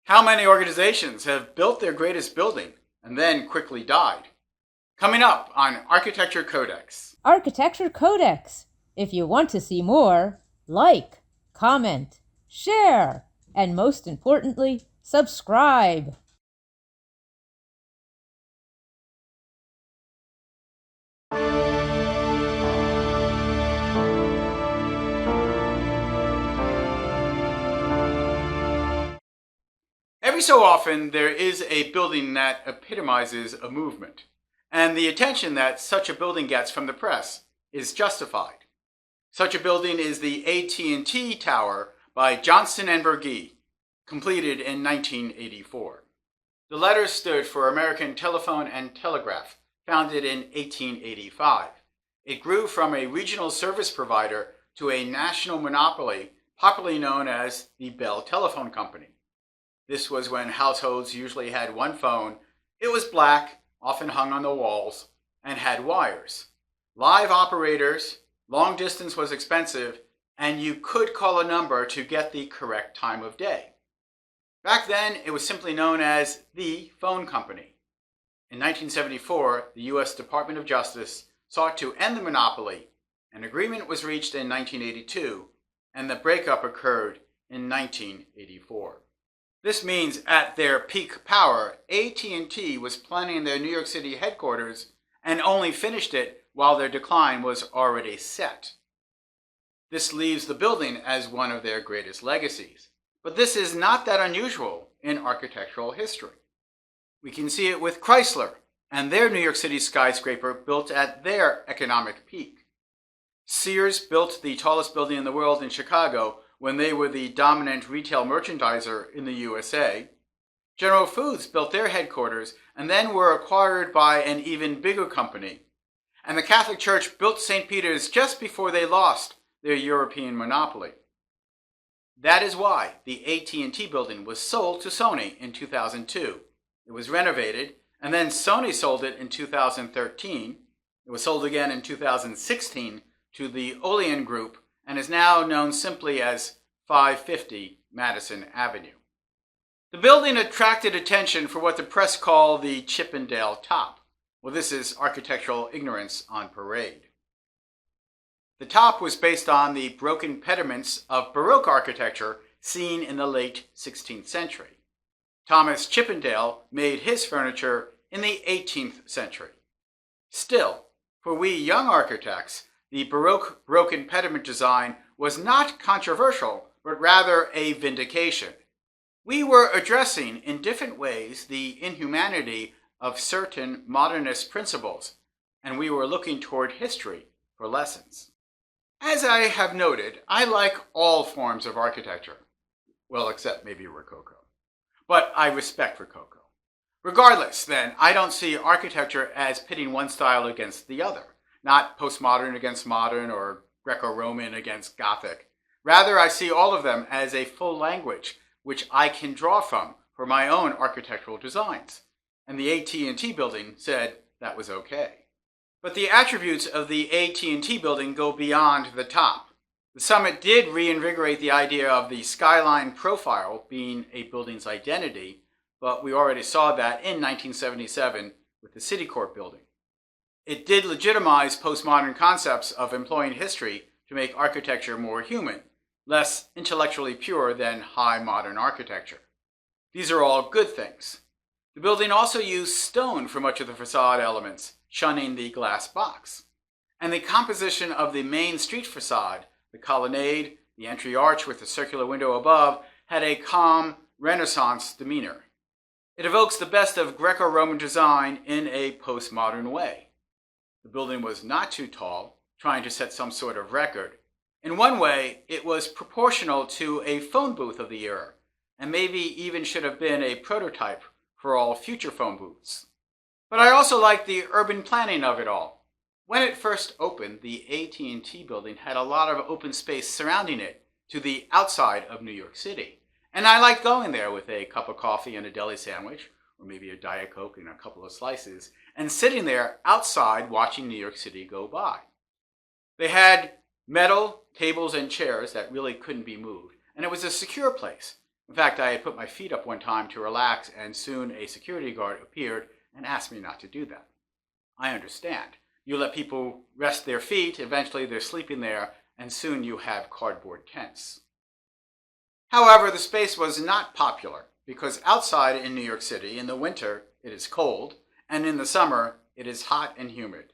How many organizations have built their greatest building and then quickly died? Coming up on Architecture CodeX. Architecture CodeX. If you want to see more, like, comment, share, and most importantly, subscribe. Every so often, there is a building that epitomizes a movement, and the attention that such a building gets from the press is justified. Such a building is the AT&T Tower by Johnson and Burgee, completed in 1984. The letters stood for American Telephone and Telegraph, founded in 1885. It grew from a regional service provider to a national monopoly, popularly known as the Bell Telephone Company. This was when households usually had one phone. It was black, often hung on the walls, and had wires. Live operators, long distance was expensive, and you could call a number to get the correct time of day. Back then, it was simply known as the phone company. In 1974, the U.S. Department of Justice sought to end the monopoly. An agreement was reached in 1982, and the breakup occurred in 1984. This means at their peak power, AT&T was planning their New York City headquarters and only finished it while their decline was already set. This leaves the building as one of their greatest legacies. But this is not that unusual in architectural history. We can see it with Chrysler and their New York City skyscraper built at their economic peak. Sears built the tallest building in the world in Chicago when they were the dominant retail merchandiser in the USA. General Foods built their headquarters and then were acquired by an even bigger company. And the Catholic Church built St. Peter's just before they lost their European monopoly. That is why the AT&T building was sold to Sony in 2002. It was renovated, and then Sony sold it in 2013. It was sold again in 2016 to the Olean Group and is now known simply as 550 Madison Avenue. The building attracted attention for what the press call the Chippendale top. Well, this is architectural ignorance on parade. The top was based on the broken pediments of Baroque architecture seen in the late 16th century. Thomas Chippendale made his furniture in the 18th century. Still, for we young architects, the Baroque broken pediment design was not controversial, but rather a vindication. We were addressing in different ways the inhumanity of certain modernist principles, and we were looking toward history for lessons. As I have noted, I like all forms of architecture. Well, except maybe Rococo. But I respect Rococo. Regardless, then, I don't see architecture as pitting one style against the other. Not postmodern against modern or Greco-Roman against Gothic. Rather, I see all of them as a full language which I can draw from for my own architectural designs. And the AT&T building said that was okay. But the attributes of the AT&T building go beyond the top. The summit did reinvigorate the idea of the skyline profile being a building's identity, but we already saw that in 1977 with the Citicorp building. It did legitimize postmodern concepts of employing history to make architecture more human, less intellectually pure than high modern architecture. These are all good things. The building also used stone for much of the facade elements, shunning the glass box. And the composition of the main street facade, the colonnade, the entry arch with the circular window above, had a calm Renaissance demeanor. It evokes the best of Greco-Roman design in a postmodern way. The building was not too tall, trying to set some sort of record. In one way, it was proportional to a phone booth of the era, and maybe even should have been a prototype for all future phone booths. But I also like the urban planning of it all. When it first opened, the AT&T building had a lot of open space surrounding it to the outside of New York City. And I liked going there with a cup of coffee and a deli sandwich, or maybe a Diet Coke and a couple of slices, and sitting there outside watching New York City go by. They had metal tables and chairs that really couldn't be moved, and it was a secure place. In fact, I had put my feet up one time to relax, and soon a security guard appeared and asked me not to do that. I understand. You let people rest their feet, eventually they're sleeping there, and soon you have cardboard tents. However, the space was not popular because outside in New York City, in the winter, it is cold, and in the summer, it is hot and humid.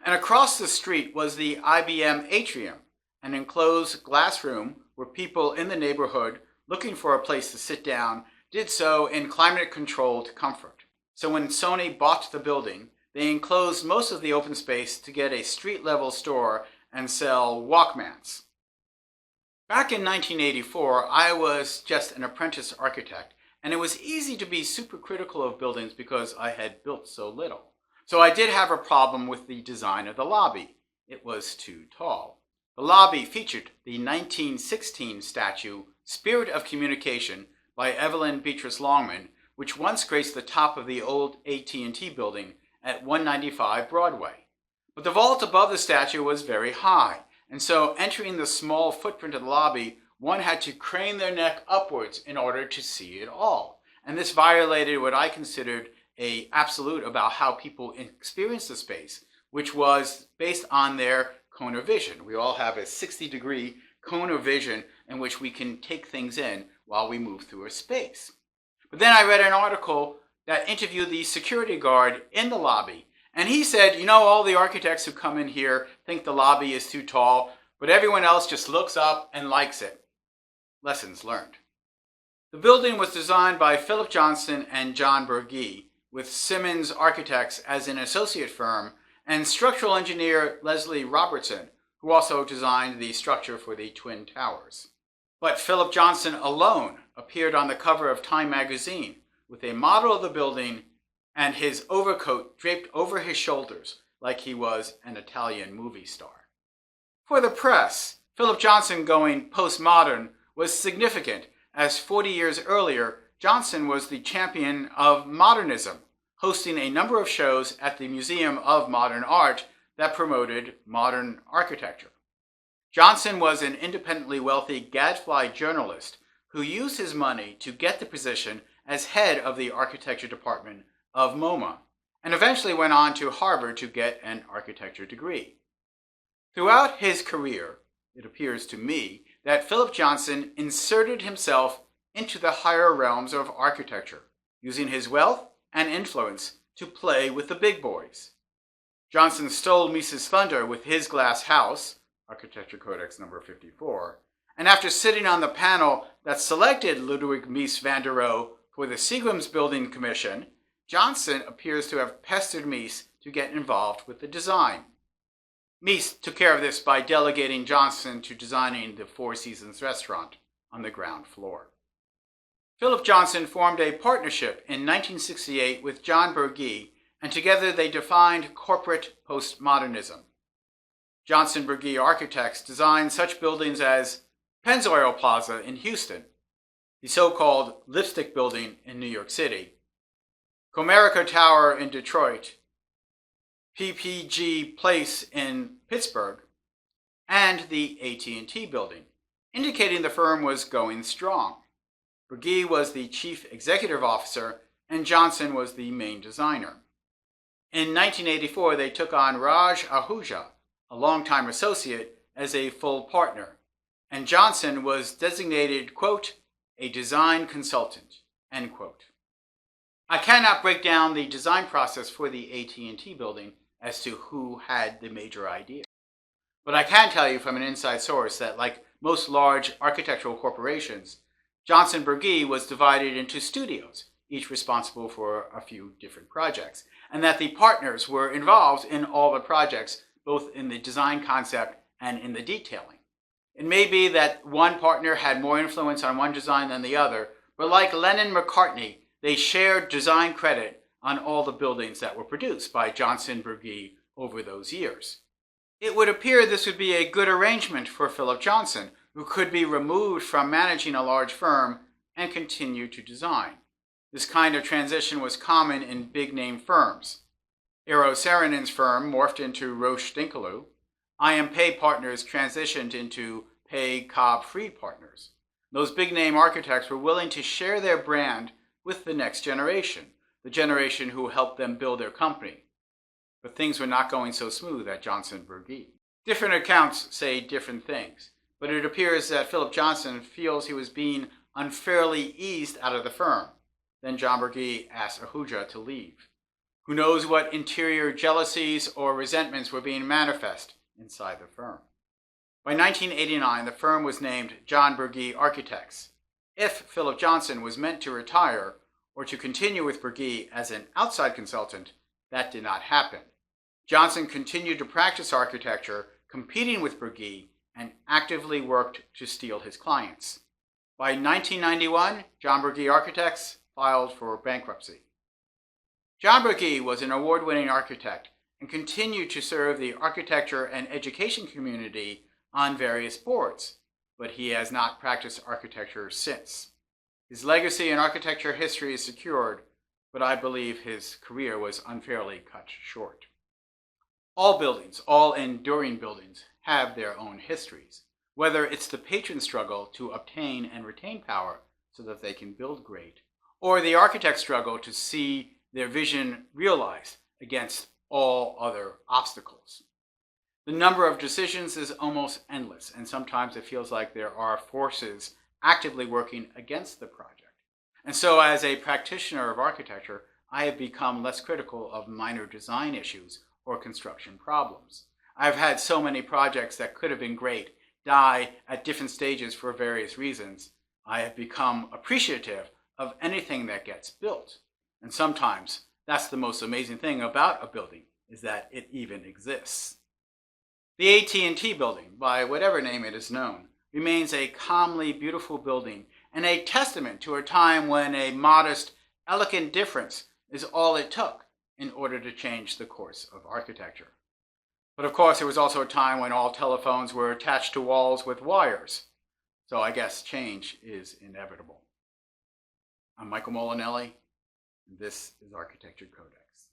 And across the street was the IBM atrium, an enclosed glass room where people in the neighborhood looking for a place to sit down did so in climate-controlled comfort. So when Sony bought the building, they enclosed most of the open space to get a street-level store and sell Walkmans. Back in 1984, I was just an apprentice architect, and it was easy to be super critical of buildings because I had built so little. So I did have a problem with the design of the lobby. It was too tall. The lobby featured the 1916 statue, Spirit of Communication, by Evelyn Beatrice Longman, which once graced the top of the old AT&T building at 195 Broadway. But the vault above the statue was very high, and so entering the small footprint of the lobby, one had to crane their neck upwards in order to see it all. And this violated what I considered an absolute about how people experience the space, which was based on their cone of vision. We all have a 60-degree cone of vision in which we can take things in while we move through a space. But then I read an article that interviewed the security guard in the lobby, and he said, all the architects who come in here think the lobby is too tall, but everyone else just looks up and likes it. Lessons learned. The building was designed by Philip Johnson and John Burgee, with Simmons Architects as an associate firm, and structural engineer Leslie Robertson, who also designed the structure for the Twin Towers. But Philip Johnson alone appeared on the cover of Time magazine with a model of the building and his overcoat draped over his shoulders like he was an Italian movie star. For the press, Philip Johnson going postmodern was significant, as 40 years earlier, Johnson was the champion of modernism, hosting a number of shows at the Museum of Modern Art that promoted modern architecture. Johnson was an independently wealthy gadfly journalist who used his money to get the position as head of the architecture department of MoMA, and eventually went on to Harvard to get an architecture degree. Throughout his career, it appears to me that Philip Johnson inserted himself into the higher realms of architecture, using his wealth and influence to play with the big boys. Johnson stole Mises' thunder with his glass house, Architecture Codex number 54, and after sitting on the panel that selected Ludwig Mies van der Rohe for the Seagram's Building Commission, Johnson appears to have pestered Mies to get involved with the design. Mies took care of this by delegating Johnson to designing the Four Seasons restaurant on the ground floor. Philip Johnson formed a partnership in 1968 with John Burgee, and together they defined corporate postmodernism. Johnson Burgee Architects designed such buildings as Pennzoil Plaza in Houston, the so-called Lipstick Building in New York City, Comerica Tower in Detroit, PPG Place in Pittsburgh, and the AT&T building, indicating the firm was going strong. Burgee was the chief executive officer, and Johnson was the main designer. In 1984, they took on Raj Ahuja, a longtime associate, as a full partner, and Johnson was designated, quote, a design consultant, end quote. I cannot break down the design process for the AT&T building as to who had the major idea. But I can tell you from an inside source that, like most large architectural corporations, Johnson Burgee was divided into studios, each responsible for a few different projects, and that the partners were involved in all the projects, both in the design concept and in the detailing. It may be that one partner had more influence on one design than the other, but like Lennon-McCartney, they shared design credit on all the buildings that were produced by Johnson Burgee over those years. It would appear this would be a good arrangement for Philip Johnson, who could be removed from managing a large firm and continue to design. This kind of transition was common in big-name firms. Eero Saarinen's firm morphed into Roche Dinkeloo. I.M. Pei Partners transitioned into Pei Cobb Fried Partners. Those big-name architects were willing to share their brand with the next generation, the generation who helped them build their company. But things were not going so smooth at Johnson Burgee. Different accounts say different things, but it appears that Philip Johnson feels he was being unfairly eased out of the firm. Then John Burgee asked Ahuja to leave. Who knows what interior jealousies or resentments were being manifest inside the firm. By 1989, the firm was named John Burgee Architects. If Philip Johnson was meant to retire or to continue with Burgee as an outside consultant, that did not happen. Johnson continued to practice architecture, competing with Burgee, and actively worked to steal his clients. By 1991, John Burgee Architects filed for bankruptcy. John Burgee was an award-winning architect and continued to serve the architecture and education community on various boards, but he has not practiced architecture since. His legacy in architecture history is secured, but I believe his career was unfairly cut short. All buildings, all enduring buildings, have their own histories, whether it's the patron struggle to obtain and retain power so that they can build great, or the architect's struggle to see their vision realized against all other obstacles. The number of decisions is almost endless, and sometimes it feels like there are forces actively working against the project. And so as a practitioner of architecture, I have become less critical of minor design issues or construction problems. I've had so many projects that could have been great die at different stages for various reasons. I have become appreciative of anything that gets built. And sometimes that's the most amazing thing about a building, is that it even exists. The AT&T building, by whatever name it is known, remains a calmly beautiful building and a testament to a time when a modest, elegant difference is all it took in order to change the course of architecture. But of course, there was also a time when all telephones were attached to walls with wires. So I guess change is inevitable. I'm Michael Molinelli, and this is Architecture Codex.